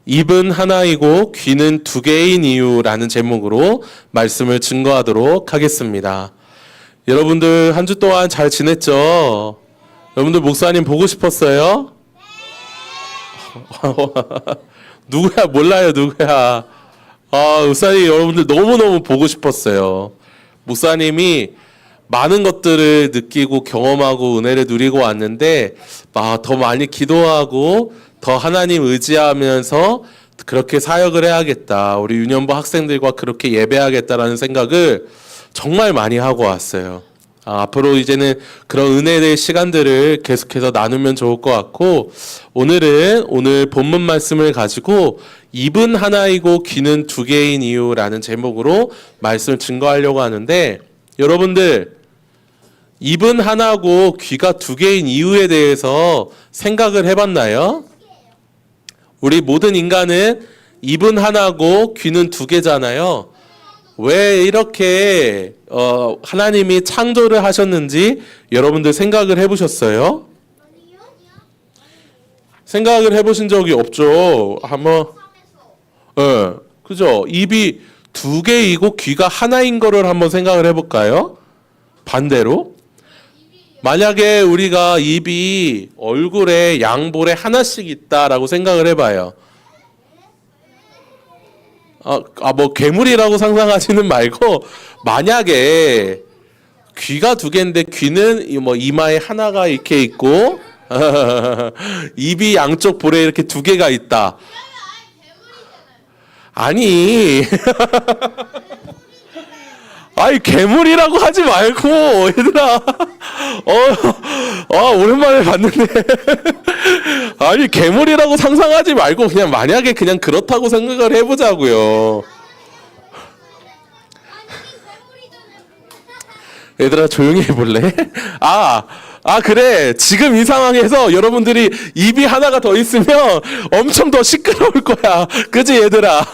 입은 하나이고 귀는 두 개인 이유라는 제목으로 말씀을 증거하도록 하겠습니다. 여러분들 한 주 동안 잘 지냈죠? 여러분들 목사님 보고 싶었어요? 누구야? 몰라요, 누구야? 목사님 여러분들 너무너무 보고 싶었어요. 목사님이 많은 것들을 느끼고 경험하고 은혜를 누리고 왔는데 더 많이 기도하고 더 하나님 의지하면서 그렇게 사역을 해야겠다. 우리 유년부 학생들과 그렇게 예배하겠다라는 생각을 정말 많이 하고 왔어요. 앞으로 이제는 그런 은혜의 시간들을 계속해서 나누면 좋을 것 같고, 오늘 본문 말씀을 가지고 입은 하나이고 귀는 두 개인 이유라는 제목으로 말씀을 증거하려고 하는데, 여러분들 입은 하나고 귀가 두 개인 이유에 대해서 생각을 해봤나요? 우리 모든 인간은 입은 하나고 귀는 두 개잖아요. 왜 이렇게 하나님이 창조를 하셨는지 여러분들 생각을 해보셨어요? 생각을 해보신 적이 없죠. 한번 그죠? 입이 두 개이고 귀가 하나인 거를 한번 생각을 해볼까요? 반대로 만약에 우리가 입이 얼굴에 양볼에 하나씩 있다라고 생각을 해봐요. 뭐 괴물이라고 상상하지는 말고, 만약에 귀가 두 개인데 귀는 뭐 이마에 하나가 이렇게 있고 입이 양쪽 볼에 이렇게 두 개가 있다. 아니 괴물이라고 하지 말고 얘들아. 오랜만에 봤는데 아니 괴물이라고 상상하지 말고 그냥 만약에 그냥 그렇다고 생각을 해보자고요. 얘들아 조용히 해볼래? 그래. 지금 이 상황에서 여러분들이 입이 하나가 더 있으면 엄청 더 시끄러울 거야. 그치 얘들아?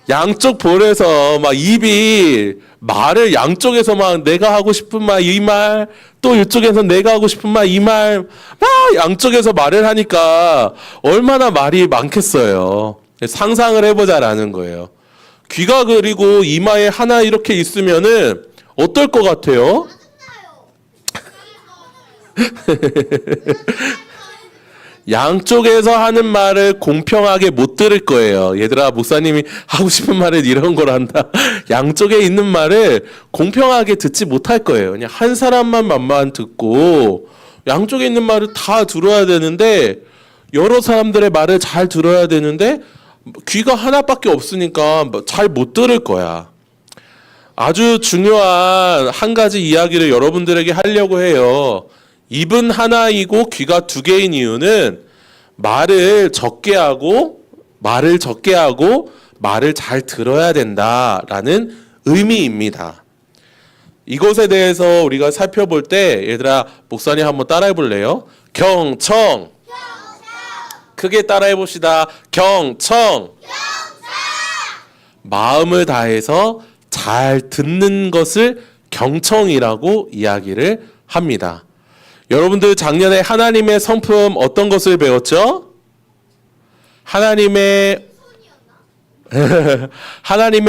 양쪽 볼에서 막 입이 말을 양쪽에서 막 내가 하고 싶은 말 이 말, 또 이쪽에서 내가 하고 싶은 말 이 말, 막 양쪽에서 말을 하니까 얼마나 말이 많겠어요. 상상을 해보자라는 거예요. 귀가 그리고 이마에 하나 이렇게 있으면은 어떨 것 같아요? 양쪽에서 하는 말을 공평하게 못 들을 거예요. 얘들아, 목사님이 하고 싶은 말은 이런 걸 한다. 양쪽에 있는 말을 공평하게 듣지 못할 거예요. 그냥 한 사람만 말만 듣고 양쪽에 있는 말을 다 들어야 되는데, 여러 사람들의 말을 잘 들어야 되는데 귀가 하나밖에 없으니까 잘 못 들을 거야. 아주 중요한 한 가지 이야기를 여러분들에게 하려고 해요. 입은 하나이고 귀가 두 개인 이유는 말을 적게 하고 말을 잘 들어야 된다라는 의미입니다. 이것에 대해서 우리가 살펴볼 때, 얘들아 목사님 한번 따라해 볼래요? 경청. 크게 따라해 봅시다. 경청. 마음을 다해서 잘 듣는 것을 경청이라고 이야기를 합니다. 여러분들 작년에 하나님의 성품 어떤 것을 배웠죠? 하나님의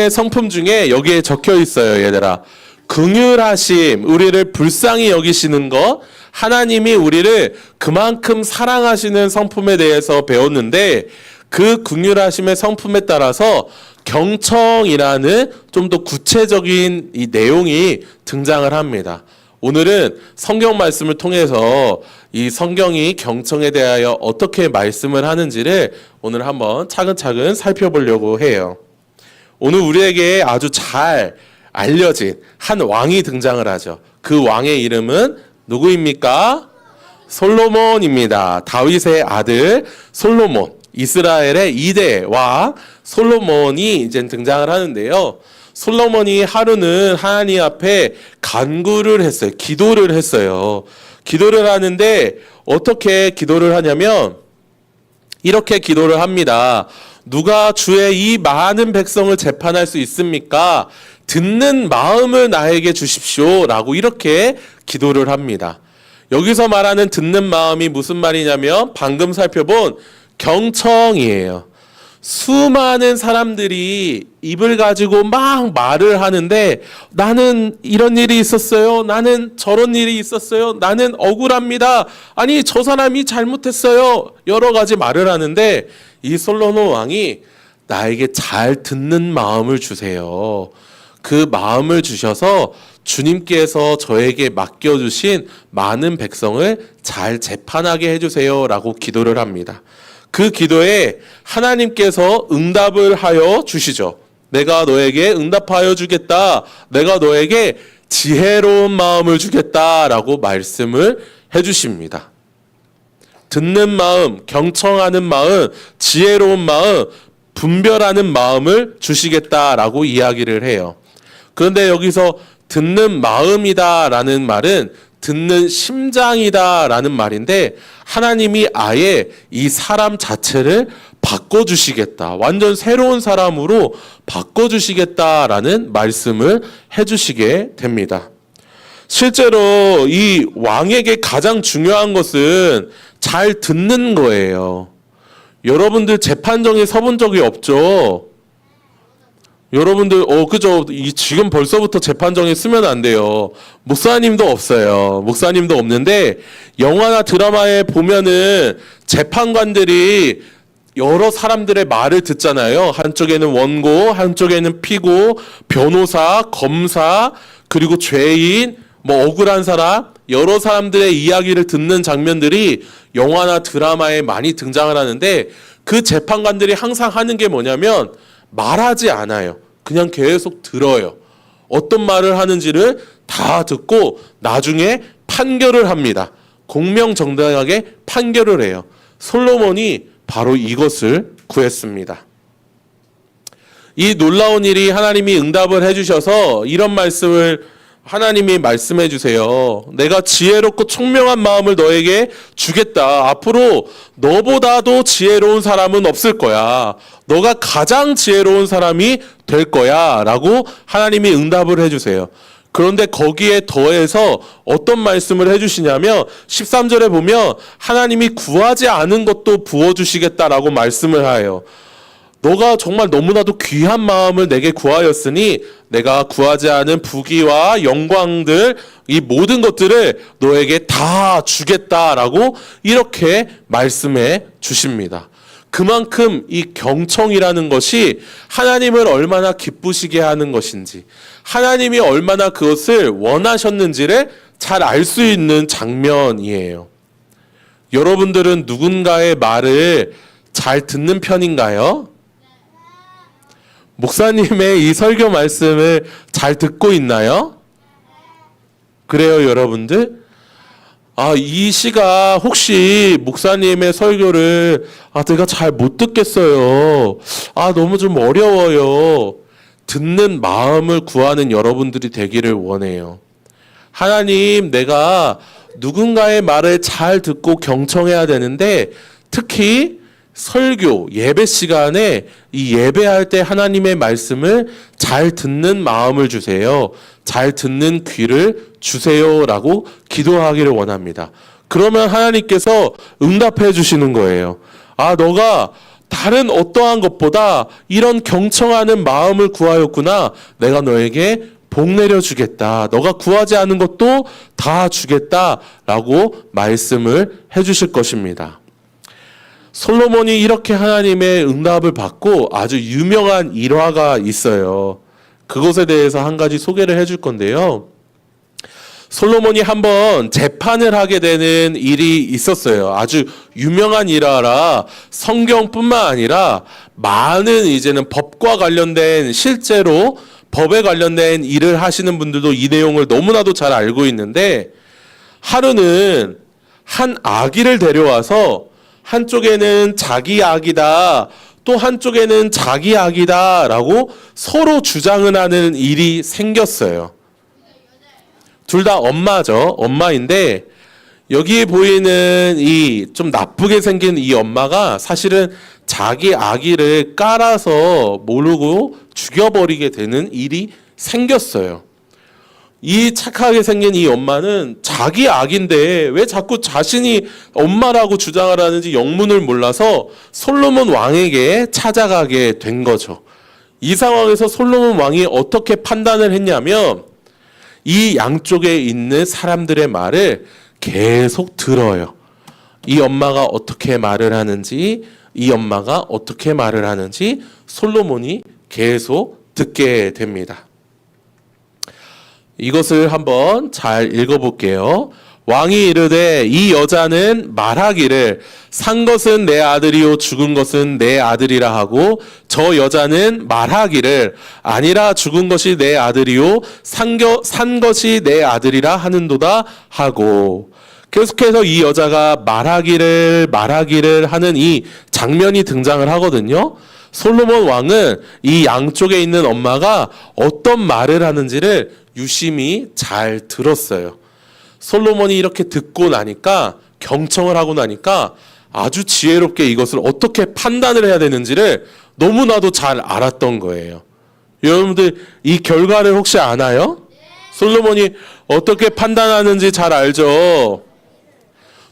성품 중에 여기에 적혀 있어요, 얘들아. 긍휼하심, 우리를 불쌍히 여기시는 것, 하나님이 우리를 그만큼 사랑하시는 성품에 대해서 배웠는데, 그 긍휼하심의 성품에 따라서 경청이라는 좀 더 구체적인 이 내용이 등장을 합니다. 오늘은 성경 말씀을 통해서 이 성경이 경청에 대하여 어떻게 말씀을 하는지를 오늘 한번 차근차근 살펴보려고 해요. 오늘 우리에게 아주 잘 알려진 한 왕이 등장을 하죠. 그 왕의 이름은 누구입니까? 솔로몬입니다. 다윗의 아들 솔로몬, 이스라엘의 2대 왕 솔로몬이 이제 등장을 하는데요. 솔로몬이 하루는 하나님 앞에 간구를 했어요. 기도를 했어요. 기도를 하는데 어떻게 기도를 하냐면 이렇게 기도를 합니다. 누가 주의 이 많은 백성을 재판할 수 있습니까? 듣는 마음을 나에게 주십시오. 라고 이렇게 기도를 합니다. 여기서 말하는 듣는 마음이 무슨 말이냐면 방금 살펴본 경청이에요. 수많은 사람들이 입을 가지고 막 말을 하는데 나는 이런 일이 있었어요. 나는 저런 일이 있었어요. 나는 억울합니다. 아니 저 사람이 잘못했어요. 여러 가지 말을 하는데 이 솔로몬 왕이 나에게 잘 듣는 마음을 주세요. 그 마음을 주셔서 주님께서 저에게 맡겨주신 많은 백성을 잘 재판하게 해주세요 라고 기도를 합니다. 그 기도에 하나님께서 응답을 하여 주시죠. 내가 너에게 응답하여 주겠다. 내가 너에게 지혜로운 마음을 주겠다라고 말씀을 해주십니다. 듣는 마음, 경청하는 마음, 지혜로운 마음, 분별하는 마음을 주시겠다라고 이야기를 해요. 그런데 여기서 듣는 마음이다라는 말은 듣는 심장이다라는 말인데 하나님이 아예 이 사람 자체를 바꿔주시겠다. 완전 새로운 사람으로 바꿔주시겠다라는 말씀을 해주시게 됩니다. 실제로 이 왕에게 가장 중요한 것은 잘 듣는 거예요. 여러분들 재판정에 서본 적이 없죠? 여러분들 그죠? 지금 벌써부터 재판정에 쓰면 안 돼요. 목사님도 없어요. 목사님도 없는데 영화나 드라마에 보면은 재판관들이 여러 사람들의 말을 듣잖아요. 한쪽에는 원고, 한쪽에는 피고, 변호사, 검사, 그리고 죄인, 억울한 사람, 여러 사람들의 이야기를 듣는 장면들이 영화나 드라마에 많이 등장을 하는데 그 재판관들이 항상 하는 게 뭐냐면 말하지 않아요. 그냥 계속 들어요. 어떤 말을 하는지를 다 듣고 나중에 판결을 합니다. 공명정당하게 판결을 해요. 솔로몬이 바로 이것을 구했습니다. 이 놀라운 일이 하나님이 응답을 해주셔서 이런 말씀을 하나님이 말씀해 주세요. 내가 지혜롭고 총명한 마음을 너에게 주겠다. 앞으로 너보다도 지혜로운 사람은 없을 거야. 너가 가장 지혜로운 사람이 될 거야. 라고 하나님이 응답을 해 주세요. 그런데 거기에 더해서 어떤 말씀을 해주시냐면 13절에 보면 하나님이 구하지 않은 것도 부어주시겠다라고 말씀을 해요. 너가 정말 너무나도 귀한 마음을 내게 구하였으니 내가 구하지 않은 부귀와 영광들 이 모든 것들을 너에게 다 주겠다라고 이렇게 말씀해 주십니다. 그만큼 이 경청이라는 것이 하나님을 얼마나 기쁘시게 하는 것인지 하나님이 얼마나 그것을 원하셨는지를 잘 알 수 있는 장면이에요. 여러분들은 누군가의 말을 잘 듣는 편인가요? 목사님의 이 설교 말씀을 잘 듣고 있나요? 그래요, 여러분들? 이 시가 혹시 목사님의 설교를 내가 잘 못 듣겠어요. 너무 좀 어려워요. 듣는 마음을 구하는 여러분들이 되기를 원해요. 하나님, 내가 누군가의 말을 잘 듣고 경청해야 되는데 특히 설교, 예배 시간에 이 예배할 때 하나님의 말씀을 잘 듣는 마음을 주세요. 잘 듣는 귀를 주세요라고 기도하기를 원합니다. 그러면 하나님께서 응답해 주시는 거예요. 너가 다른 어떠한 것보다 이런 경청하는 마음을 구하였구나. 내가 너에게 복 내려주겠다. 너가 구하지 않은 것도 다 주겠다라고 말씀을 해주실 것입니다. 솔로몬이 이렇게 하나님의 응답을 받고 아주 유명한 일화가 있어요. 그것에 대해서 한 가지 소개를 해줄 건데요. 솔로몬이 한번 재판을 하게 되는 일이 있었어요. 아주 유명한 일화라 성경뿐만 아니라 많은 이제는 법과 관련된 실제로 법에 관련된 일을 하시는 분들도 이 내용을 너무나도 잘 알고 있는데 하루는 한 아기를 데려와서 한쪽에는 자기 아기다 또 한쪽에는 자기 아기다 라고 서로 주장을 하는 일이 생겼어요. 둘 다 엄마죠. 엄마인데 여기에 보이는 이 좀 나쁘게 생긴 이 엄마가 사실은 자기 아기를 깔아서 모르고 죽여버리게 되는 일이 생겼어요. 이 착하게 생긴 이 엄마는 자기 아기인데 왜 자꾸 자신이 엄마라고 주장을 하는지 영문을 몰라서 솔로몬 왕에게 찾아가게 된 거죠. 이 상황에서 솔로몬 왕이 어떻게 판단을 했냐면 이 양쪽에 있는 사람들의 말을 계속 들어요. 이 엄마가 어떻게 말을 하는지, 이 엄마가 어떻게 말을 하는지 솔로몬이 계속 듣게 됩니다. 이것을 한번 잘 읽어볼게요. 왕이 이르되 이 여자는 말하기를 산 것은 내 아들이요 죽은 것은 내 아들이라 하고 저 여자는 말하기를 아니라 죽은 것이 내 아들이요 산 것이 내 아들이라 하는도다 하고, 계속해서 이 여자가 말하기를 하는 이 장면이 등장을 하거든요. 솔로몬 왕은 이 양쪽에 있는 엄마가 어떤 말을 하는지를 유심히 잘 들었어요. 솔로몬이 이렇게 듣고 나니까, 경청을 하고 나니까 아주 지혜롭게 이것을 어떻게 판단을 해야 되는지를 너무나도 잘 알았던 거예요. 여러분들 이 결과를 혹시 아나요? 솔로몬이 어떻게 판단하는지 잘 알죠?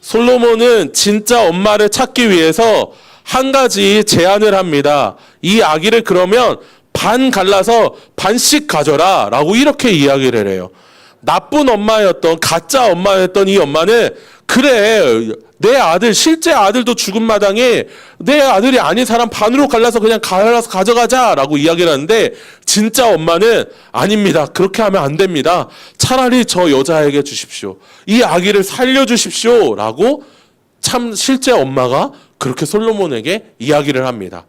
솔로몬은 진짜 엄마를 찾기 위해서 한 가지 제안을 합니다. 이 아기를 그러면 반 갈라서 반씩 가져라 라고 이렇게 이야기를 해요. 나쁜 엄마였던, 가짜 엄마였던 이 엄마는 그래, 내 아들, 실제 아들도 죽은 마당에 내 아들이 아닌 사람 반으로 갈라서 그냥 갈라서 가져가자 라고 이야기를 하는데, 진짜 엄마는 아닙니다. 그렇게 하면 안 됩니다. 차라리 저 여자에게 주십시오. 이 아기를 살려주십시오 라고 참 실제 엄마가 그렇게 솔로몬에게 이야기를 합니다.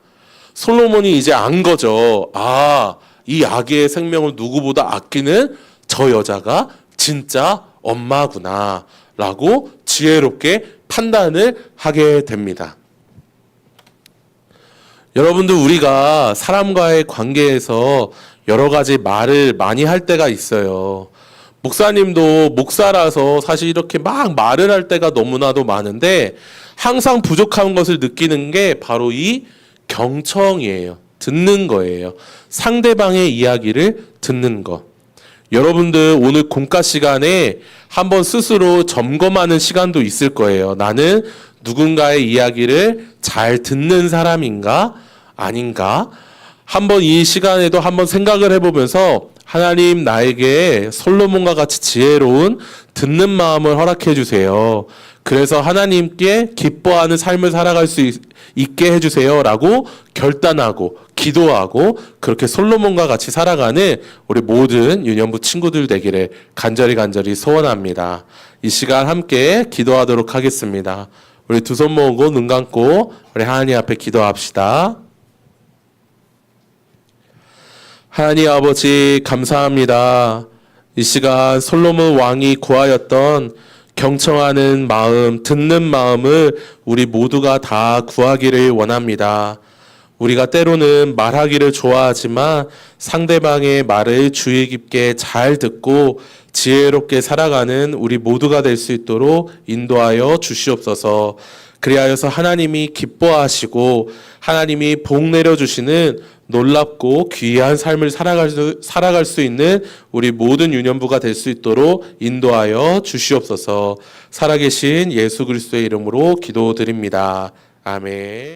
솔로몬이 이제 안 거죠. 아, 이 아기의 생명을 누구보다 아끼는 저 여자가 진짜 엄마구나 라고 지혜롭게 판단을 하게 됩니다. 여러분들, 우리가 사람과의 관계에서 여러 가지 말을 많이 할 때가 있어요. 목사님도 목사라서 사실 이렇게 막 말을 할 때가 너무나도 많은데 항상 부족한 것을 느끼는 게 바로 이 경청이에요. 듣는 거예요. 상대방의 이야기를 듣는 것. 여러분들 오늘 공과 시간에 한번 스스로 점검하는 시간도 있을 거예요. 나는 누군가의 이야기를 잘 듣는 사람인가 아닌가? 한번 이 시간에도 한번 생각을 해보면서 하나님, 나에게 솔로몬과 같이 지혜로운 듣는 마음을 허락해 주세요. 그래서 하나님께 기뻐하는 삶을 살아갈 수 있게 해주세요 라고 결단하고 기도하고 그렇게 솔로몬과 같이 살아가는 우리 모든 유년부 친구들 되기를 간절히 소원합니다. 이 시간 함께 기도하도록 하겠습니다. 우리 두 손 모으고 눈 감고 우리 하나님 앞에 기도합시다. 하나님 아버지, 감사합니다. 이 시간 솔로몬 왕이 구하였던 경청하는 마음, 듣는 마음을 우리 모두가 다 구하기를 원합니다. 우리가 때로는 말하기를 좋아하지만 상대방의 말을 주의 깊게 잘 듣고 지혜롭게 살아가는 우리 모두가 될 수 있도록 인도하여 주시옵소서. 그리하여서 하나님이 기뻐하시고 하나님이 복 내려주시는 놀랍고 귀한 삶을 살아갈 수 있는 우리 모든 유년부가 될 수 있도록 인도하여 주시옵소서. 살아계신 예수 그리스도의 이름으로 기도드립니다. 아멘.